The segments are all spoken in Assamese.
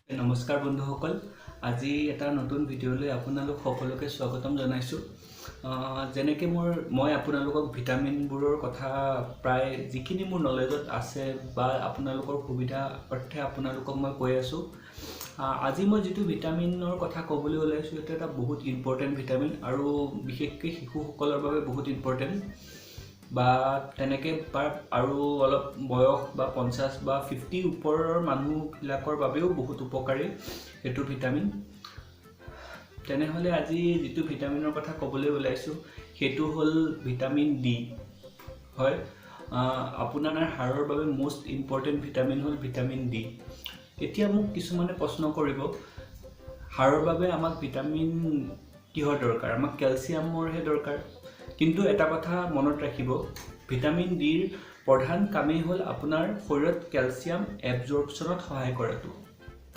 নমস্কাৰ বন্ধুসকল, আজি এটা নতুন ভিডিঅ'লৈ আপোনালোক সকলোকে স্বাগতম জনাইছোঁ। যেনেকৈ মই আপোনালোকক ভিটামিনবোৰৰ কথা প্ৰায় যিখিনি মোৰ নলেজত আছে বা আপোনালোকৰ সুবিধা অৰ্থে আপোনালোকক মই কৈ আছোঁ। আজি মই যিটো ভিটামিনৰ কথা ক'বলৈ ওলাইছোঁ সেইটো এটা বহুত ইম্পৰ্টেণ্ট ভিটামিন আৰু বিশেষকৈ শিশুসকলৰ বাবে বহুত ইম্পৰ্টেণ্ট বা তেনেকৈ আৰু অলপ বয়স বা 50 বা 50 ওপৰৰ মানুহবিলাকৰ বাবেও বহুত উপকাৰী এইটো ভিটামিন। তেনেহ'লে আজি যিটো ভিটামিনৰ কথা ক'বলৈ ওলাইছোঁ সেইটো হ'ল ভিটামিন ডি। হয়, আপোনাৰ হাড়ৰ বাবে মষ্ট ইম্পৰ্টেণ্ট ভিটামিন হ'ল ভিটামিন ডি। এতিয়া মোক কিছুমানে প্ৰশ্ন কৰিব, হাড়ৰ বাবে আমাক ভিটামিন কিহৰ দৰকাৰ? আমাক কেলছিয়ামৰহে দৰকাৰ। কিন্তু এটা কথা মনত ৰাখিব, ভিটামিন ডিৰ প্ৰধান কামেই হ'ল আপোনাৰ শৰীৰত কেলছিয়াম এবজৰ্পশ্যনত সহায় কৰাটো।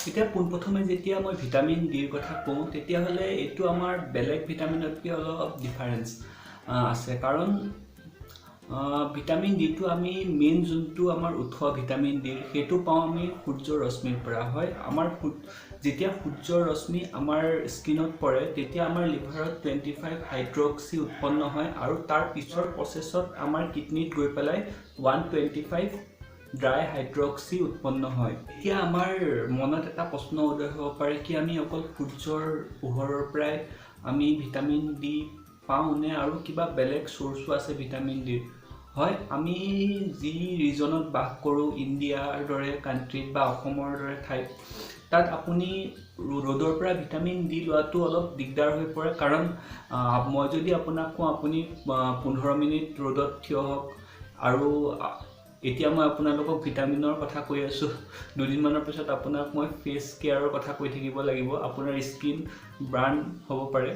এতিয়া পোনপ্ৰথমে যেতিয়া মই ভিটামিন ডিৰ কথা কওঁ তেতিয়াহ'লে এইটো আমাৰ বেলেগ ভিটামিনতকৈ অলপ ডিফাৰেঞ্চ আছে। কাৰণ ভিটামিন ডিটো আমি মেইন যোনটো আমাৰ উৎস ভিটামিন ডিৰ সেইটো পাওঁ আমি সূৰ্যৰ ৰশ্মিৰ পৰা। হয়, আমাৰ যেতিয়া সূৰ্যৰ ৰশ্মি আমাৰ স্কিনত পৰে তেতিয়া আমাৰ লিভাৰত 25 হাইড্ৰক্সি উৎপন্ন হয় আৰু তাৰ পিছৰ প্ৰচেছত আমাৰ কিডনিত গৈ পেলাই 125 ড্ৰাই হাইড্ৰক্সি উৎপন্ন হয়। এতিয়া আমাৰ মনত এটা প্ৰশ্ন উদয় হ'ব পাৰে কি আমি অকল সূৰ্যৰ পোহৰৰ পৰাই আমি ভিটামিন ডি পাওঁ নে আৰু কিবা বেলেগ চ'ৰ্চো আছে ভিটামিন ডিৰ? হয়, আমি যি ৰিজনত বাস কৰোঁ, ইণ্ডিয়াৰ দৰে কাণ্ট্ৰিত বা অসমৰ দৰে ঠাইত, তাত আপুনি ৰ'দৰ পৰা ভিটামিন ডি লোৱাটো অলপ দিগদাৰ হৈ পৰে। কাৰণ মই যদি আপোনাক কওঁ আপুনি 15 মিনিট ৰ'দত থিয় হওক, আৰু এতিয়া মই আপোনালোকক ভিটামিনৰ কথা কৈ আছোঁ, দুদিনমানৰ পিছত আপোনাক মই ফেচ কেয়াৰৰ কথা কৈ থাকিব লাগিব, আপোনাৰ স্কিন ব্ৰাৰ্ণ হ'ব পাৰে।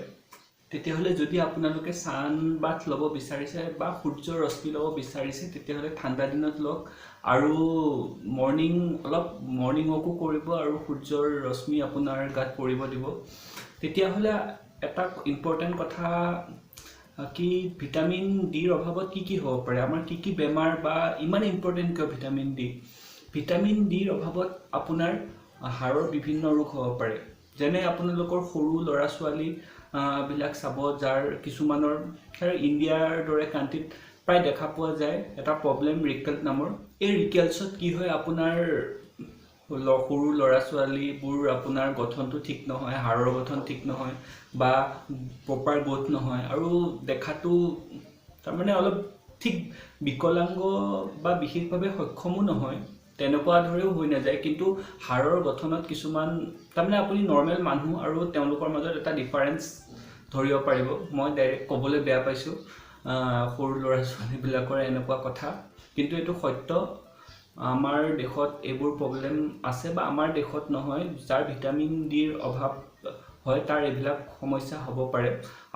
তেতিয়াহ'লে যদি আপোনালোকে ছান বাথ ল'ব বিচাৰিছে বা সূৰ্যৰ ৰশ্মি ল'ব বিচাৰিছে তেতিয়াহ'লে ঠাণ্ডা দিনত লওক আৰু মৰ্ণিং ৱাকো কৰিব আৰু সূৰ্যৰ ৰশ্মি আপোনাৰ গাত পৰিব দিব। তেতিয়াহ'লে এটা ইম্পৰ্টেণ্ট কথা কি ভিটামিন ডিৰ অভাৱত কি হ'ব পাৰে, আমাৰ কি বেমাৰ বা ইমান ইম্পৰ্টেণ্ট কিয় ভিটামিন ডি? ভিটামিন ডিৰ অভাৱত আপোনাৰ হাড়ৰ বিভিন্ন ৰোগ হ'ব পাৰে। যেনে আপোনালোকৰ সৰু ল'ৰা ছোৱালী বিলাক চাব, যাৰ কিছুমানৰ ইণ্ডিয়াৰ দৰে কাণ্ট্ৰিত প্ৰায় দেখা পোৱা যায় এটা প্ৰব্লেম ৰিকেলছ নামৰ। এই ৰিকেলছত কি হয়, আপোনাৰ সৰু ল'ৰা ছোৱালীবোৰ আপোনাৰ গঠনটো ঠিক নহয়, হাড়ৰ গঠন ঠিক নহয় বা প্ৰপাৰ গ্ৰ'থ নহয় আৰু দেখাটো তাৰমানে অলপ ঠিক বিকলাংগ বা বিশেষভাৱে সক্ষমো নহয়, তেনেকুৱা দৰেও হৈ নাযায়। কিন্তু হাড়ৰ গঠনত কিছুমান তাৰমানে আপুনি নৰ্মেল মানুহ আৰু তেওঁলোকৰ মাজত এটা ডিফাৰেঞ্চ ধৰিব পাৰিব। মই ডাইৰেক্ট ক'বলৈ বেয়া পাইছোঁ সৰু ল'ৰা ছোৱালীবিলাকৰ এনেকুৱা কথা, কিন্তু এইটো সত্য। আমাৰ দেশত এইবোৰ প্ৰব্লেম আছে বা আমাৰ দেশত নহয়, যাৰ ভিটামিন ডিৰ অভাৱ হয় তাৰ এইবিলাক সমস্যা হ'ব পাৰে।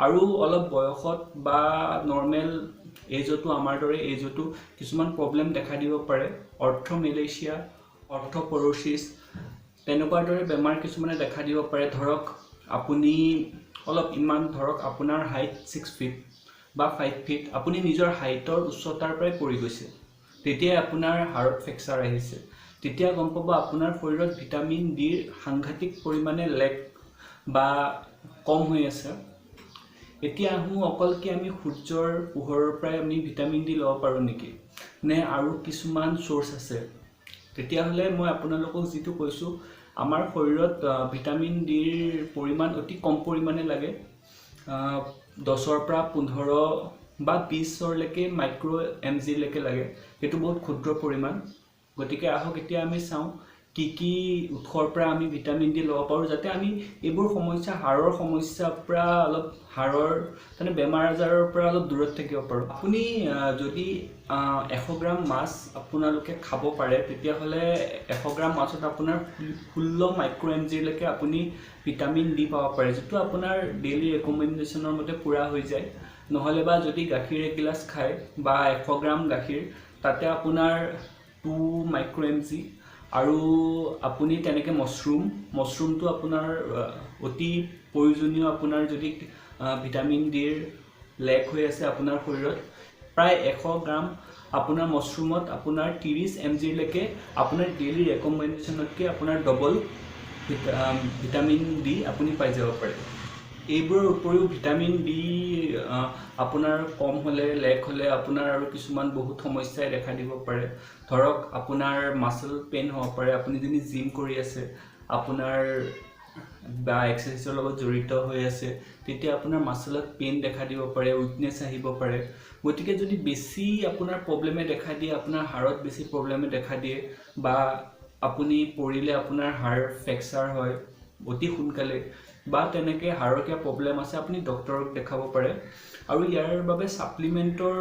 আৰু অলপ বয়সত বা নৰ্মেল এজতো, আমাৰ দৰে এজতো কিছুমান প্ৰব্লেম দেখা দিব পাৰে। অৰ্থমেলেচিয়া, অৰ্থপৰচিছ তেনেকুৱা দৰে বেমাৰ কিছুমানে দেখা দিব পাৰে। ধৰক আপুনি আপোনাৰ হাইট 6 ফিট বা 5 ফিট, আপুনি নিজৰ হাইটৰ উচ্চতাৰ পৰাই পৰি গৈছে, তেতিয়াই আপোনাৰ হাড়ত ফ্ৰেকচাৰ আহিছে, তেতিয়া গম পাব আপোনাৰ শৰীৰত ভিটামিন ডিৰ সাংঘাতিক পৰিমাণে লেক বা কম হৈ আছে। এতিয়া আহোঁ, অকল কি আমি সূৰ্যৰ পোহৰৰ পৰাই আমি ভিটামিন ডি ল'ব পাৰোঁ নেকি, নে আৰু কিছুমান চ'ৰ্চ আছে? তেতিয়াহ'লে মই আপোনালোকক যিটো কৈছোঁ, আমাৰ শৰীৰত ভিটামিন ডিৰ পৰিমাণ অতি কম পৰিমাণে লাগে। 10ৰ পৰা 15 বা 20লৈকে মাইক্ৰ' MGলৈকে লাগে, সেইটো বহুত ক্ষুদ্ৰ পৰিমাণ। গতিকে আহক এতিয়া আমি চাওঁ কি উৎসৰ পৰা আমি ভিটামিন ডি ল'ব পাৰোঁ, যাতে আমি এইবোৰ সমস্যা, হাড়ৰ সমস্যাৰ পৰা অলপ, হাড়ৰ বেমাৰ আজাৰৰ পৰা অলপ দূৰত থাকিব পাৰোঁ। আপুনি যদি 100 গ্ৰাম মাছ আপোনালোকে খাব পাৰে তেতিয়াহ'লে 100 গ্ৰাম মাছত আপোনাৰ 16 মাইক্ৰ' MGলৈকে আপুনি ভিটামিন ডি পাব পাৰে, যিটো আপোনাৰ ডেইলি ৰেকমেণ্ডেশ্যনৰ মতে পূৰা হৈ যায়। নহ'লে বা যদি গাখীৰ এগিলাচ খায় বা 100 গ্ৰাম গাখীৰ, তাতে আপোনাৰ 2 মাইক্ৰ' MG। আৰু আপুনি তেনেকৈ মছৰুমটো আপোনাৰ অতি প্ৰয়োজনীয়। আপোনাৰ যদি ভিটামিন ডিৰ লেক হৈ আছে আপোনাৰ শৰীৰত, প্ৰায় 100 গ্ৰাম আপোনাৰ মছৰুমত আপোনাৰ 30 MGলৈকে আপোনাৰ ডেইলি ৰেকমেণ্ডেশ্যনতকৈ আপোনাৰ ডবল ভিটামিন ডি আপুনি পাই যাব পাৰে। এইবোৰৰ উপৰিও ভিটামিন ডি আপোনাৰ কম হ'লে লেক হ'লে আপোনাৰ আৰু কিছুমান বহুত সমস্যাই দেখা দিব পাৰে। ধৰক আপোনাৰ মাছল পেইন হ'ব পাৰে, আপুনি যদি জিম কৰি আছে আপোনাৰ বা এক্সাৰচাইজৰ লগত জড়িত হৈ আছে তেতিয়া আপোনাৰ মাছলত পেইন দেখা দিব পাৰে, উইকনেছ আহিব পাৰে। গতিকে যদি বেছি আপোনাৰ প্ৰব্লেমে দেখা দিয়ে, আপোনাৰ হাড়ত বেছি প্ৰব্লেমে দেখা দিয়ে বা আপুনি পৰিলে আপোনাৰ হাড় ফ্ৰেকচাৰ হয় অতি সোনকালে বা তেনেকৈ হাড়ৰ কিবা প্ৰব্লেম আছে, আপুনি ডক্টৰক দেখাব পাৰে। আৰু ইয়াৰ বাবে ছাপ্লিমেণ্টৰ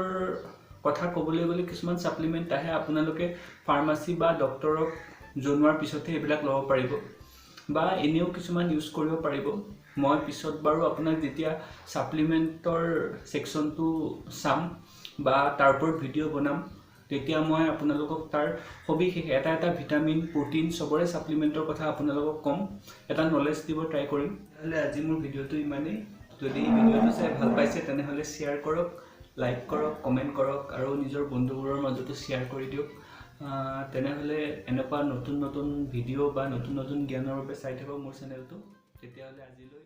কথা ক'বলৈ গ'লে কিছুমান ছাপ্লিমেণ্ট আহে, আপোনালোকে ফাৰ্মাচী বা ডক্টৰক জনোৱাৰ পিছতহে এইবিলাক ল'ব পাৰিব বা এনেও কিছুমান ইউজ কৰিব পাৰিব। মই পিছত বাৰু আপোনাক যেতিয়া ছাপ্লিমেণ্টৰ ছেকশ্যনটো চাম বা তাৰ ওপৰত ভিডিঅ' বনাম তেতিয়া মই আপোনালোকক তাৰ সবিশেষ এটা ভিটামিন প্ৰটিন চবৰে ছাপ্লিমেণ্টৰ কথা আপোনালোকক ক'ম, এটা নলেজ দিব ট্ৰাই কৰিম। তেতিয়াহ'লে আজি মোৰ ভিডিঅ'টো ইমানেই। যদি ভিডিঅ'টো চাই ভাল পাইছে তেনেহ'লে শ্বেয়াৰ কৰক, লাইক কৰক, কমেণ্ট কৰক আৰু নিজৰ বন্ধুবোৰৰ মাজতো শ্বেয়াৰ কৰি দিয়ক। তেনেহ'লে এনেকুৱা নতুন ভিডিঅ' বা নতুন জ্ঞানৰ বাবে চাই থাকক মোৰ চেনেলটো। তেতিয়াহ'লে আজিলৈ